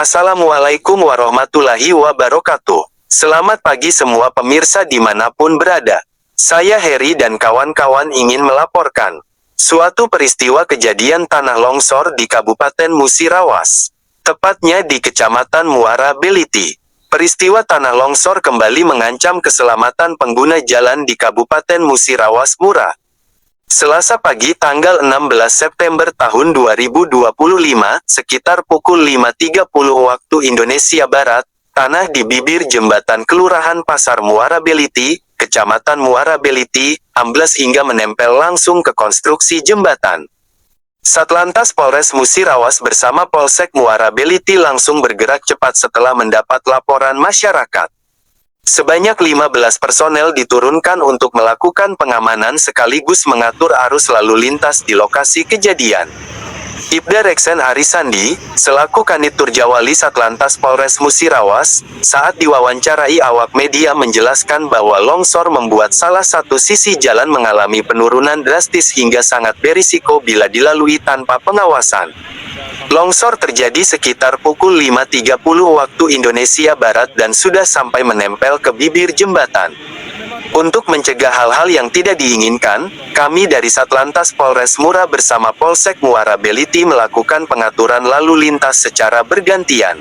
Assalamualaikum warahmatullahi wabarakatuh. Selamat pagi semua pemirsa dimanapun berada. Saya Heri dan kawan-kawan ingin melaporkan suatu peristiwa kejadian tanah longsor di Kabupaten Musirawas. Tepatnya di Kecamatan Muara Beliti. Peristiwa tanah longsor kembali mengancam keselamatan pengguna jalan di Kabupaten Musirawas Mura. Selasa pagi tanggal 16 September tahun 2025, sekitar pukul 5.30 waktu Indonesia Barat, tanah di bibir jembatan Kelurahan Pasar Muara Beliti, Kecamatan Muara Beliti, ambles hingga menempel langsung ke konstruksi jembatan. Satlantas Polres Musirawas bersama Polsek Muara Beliti langsung bergerak cepat setelah mendapat laporan masyarakat. Sebanyak 15 personel diturunkan untuk melakukan pengamanan sekaligus mengatur arus lalu lintas di lokasi kejadian. Ibda Reksen Arisandi, selaku Kanit Turjawali Satlantas Polres Musirawas, saat diwawancarai awak media menjelaskan bahwa longsor membuat salah satu sisi jalan mengalami penurunan drastis hingga sangat berisiko bila dilalui tanpa pengawasan. Longsor terjadi sekitar pukul 5.30 waktu Indonesia Barat dan sudah sampai menempel ke bibir jembatan. Untuk mencegah hal-hal yang tidak diinginkan, kami dari Satlantas Polres Mura bersama Polsek Muara Beliti melakukan pengaturan lalu lintas secara bergantian.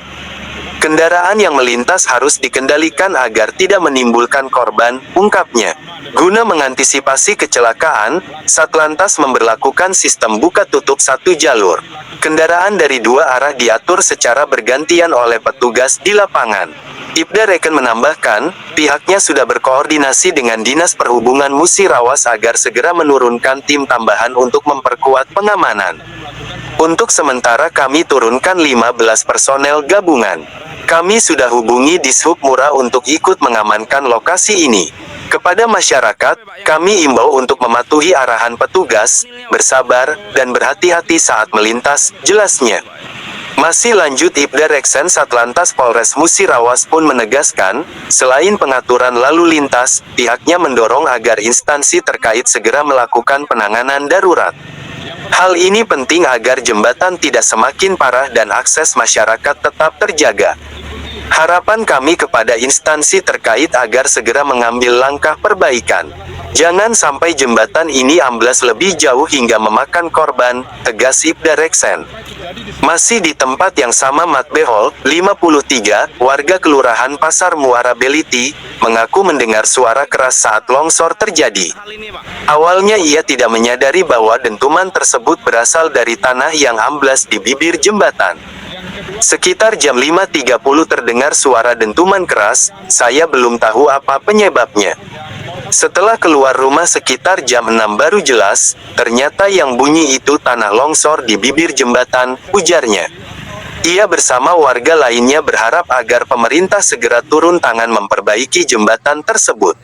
Kendaraan yang melintas harus dikendalikan agar tidak menimbulkan korban, ungkapnya. Guna mengantisipasi kecelakaan, Satlantas memberlakukan sistem buka tutup satu jalur. Kendaraan dari dua arah diatur secara bergantian oleh petugas di lapangan. Ibda Reken menambahkan, pihaknya sudah berkoordinasi dengan Dinas Perhubungan Musirawas agar segera menurunkan tim tambahan untuk memperkuat pengamanan. Untuk sementara kami turunkan 15 personel gabungan. Kami sudah hubungi Dishub Mura untuk ikut mengamankan lokasi ini. Kepada masyarakat, kami imbau untuk mematuhi arahan petugas, bersabar, dan berhati-hati saat melintas, jelasnya. Masih lanjut Ibda Reksen Satlantas Polres Musirawas pun menegaskan, selain pengaturan lalu lintas, pihaknya mendorong agar instansi terkait segera melakukan penanganan darurat. Hal ini penting agar jembatan tidak semakin parah dan akses masyarakat tetap terjaga. Harapan kami kepada instansi terkait agar segera mengambil langkah perbaikan. Jangan sampai jembatan ini amblas lebih jauh hingga memakan korban, tegas Ibda Reksen. Masih di tempat yang sama Mat Behol, 53, warga Kelurahan Pasar Muara Beliti, mengaku mendengar suara keras saat longsor terjadi. Awalnya ia tidak menyadari bahwa dentuman tersebut berasal dari tanah yang amblas di bibir jembatan. Sekitar jam 5.30 terdengar suara dentuman keras, saya belum tahu apa penyebabnya. Setelah keluar rumah sekitar jam 6 baru jelas, ternyata yang bunyi itu tanah longsor di bibir jembatan, ujarnya. Ia bersama warga lainnya berharap agar pemerintah segera turun tangan memperbaiki jembatan tersebut.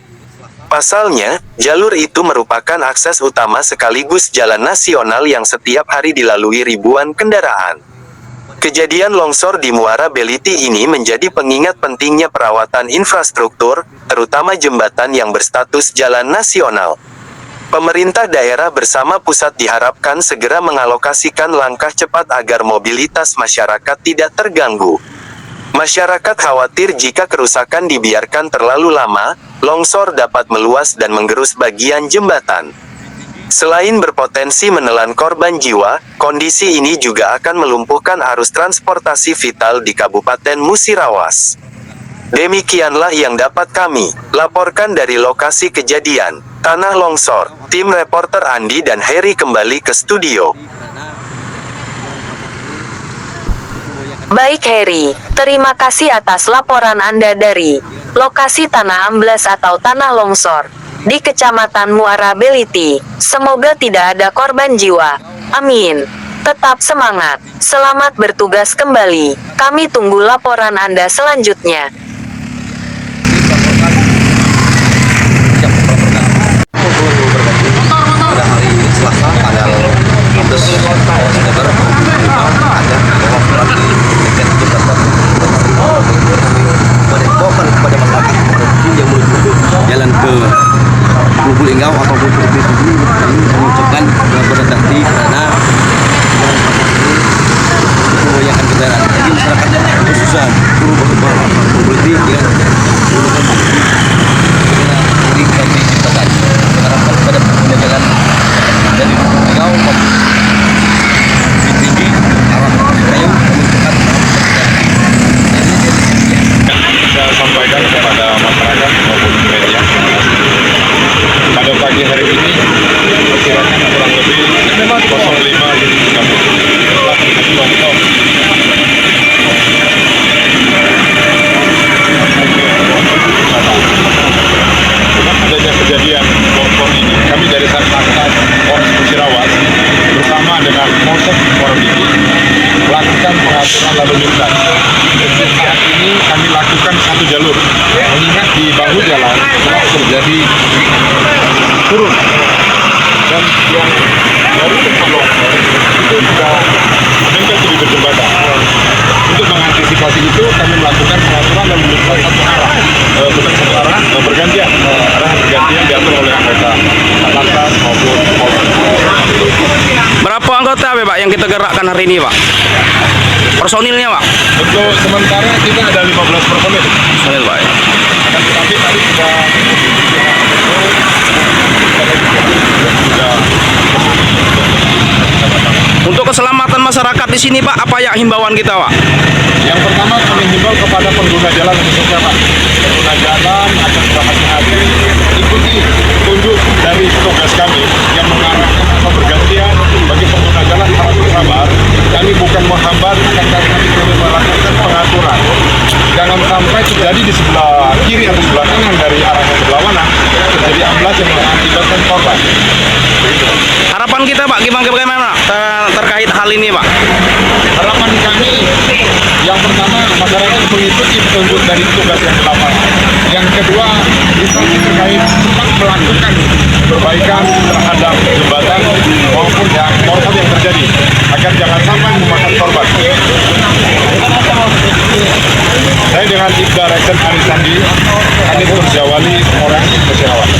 Pasalnya, jalur itu merupakan akses utama sekaligus jalan nasional yang setiap hari dilalui ribuan kendaraan. Kejadian longsor di Muara Beliti ini menjadi pengingat pentingnya perawatan infrastruktur, terutama jembatan yang berstatus jalan nasional. Pemerintah daerah bersama pusat diharapkan segera mengalokasikan langkah cepat agar mobilitas masyarakat tidak terganggu. Masyarakat khawatir jika kerusakan dibiarkan terlalu lama, longsor dapat meluas dan menggerus bagian jembatan. Selain berpotensi menelan korban jiwa, kondisi ini juga akan melumpuhkan arus transportasi vital di Kabupaten Musirawas. Demikianlah yang dapat kami laporkan dari lokasi kejadian tanah longsor. Tim reporter Andi dan Heri kembali ke studio. Baik Heri, terima kasih atas laporan Anda dari lokasi tanah amblas atau tanah longsor di Kecamatan Muara Beliti. Semoga tidak ada korban jiwa. Amin. Tetap semangat. Selamat bertugas kembali. Kami tunggu laporan Anda selanjutnya. Pada hari ini Selasa tanggal 16 September ada pelaporan di tiket jembatan menginfokan kepada masyarakat yang menuju jalan ke Lubuk Linggau ataupun ke Lubuk ini mengucapkan berhati-hati karena kebanyakan kendaraan. Jadi masyarakat harus Lantas Polres Musirawas bersama dengan Polsek Muarabili melakukan pengaturan lalu lintas. Untuk saat ini kami lakukan satu jalur, mengingat di bahu jalan telah terjadi turun dan yang dari tempat longsor itu sudah menempel di bibir jembatan. Untuk mengantisipasi itu kami melakukan pengaturan lalu lintas satu arah, bukan satu arah, bergantian, arah bergantian diatur oleh anggota Lantas maupun Polres. Berapa anggota Pak yang kita gerakkan hari ini Pak? Personilnya Pak? Untuk sementara kita ada 15 personil. Personil Pak. Akan tetapi tadi sudah Untuk keselamatan masyarakat di sini Pak, apa ya himbauan kita Pak? yang pertama kami himbau kepada pengguna jalan khususnya Pak. Pengguna jalan akan berhati-hati, ikuti petunjuk dari petugas kami yang mengarahkan atau bergantian. Bagi pengguna jalan harus bersabar. Kami bukan menghambat, akan kami melakukan pengaturan. Jangan sampai terjadi di sebelah kiri atau sebelah kanan dari arah yang berlawanan terjadi amblas yang mengakibatkan korban. Harapan kita Pak, bagaimana terkait hal ini Pak? Harapan kami yang pertama masyarakat mengikuti petunjuk dari petugas yang di lapangan. Yang kedua, instansi terkait cepat melakukan perbaikan terhadap jembatan maupun yang longsor yang terjadi agar jangan sampai memakan korban. Saya dengan Ibda Reksen Arisandi, Kanit Turjawali, Polres Musirawas.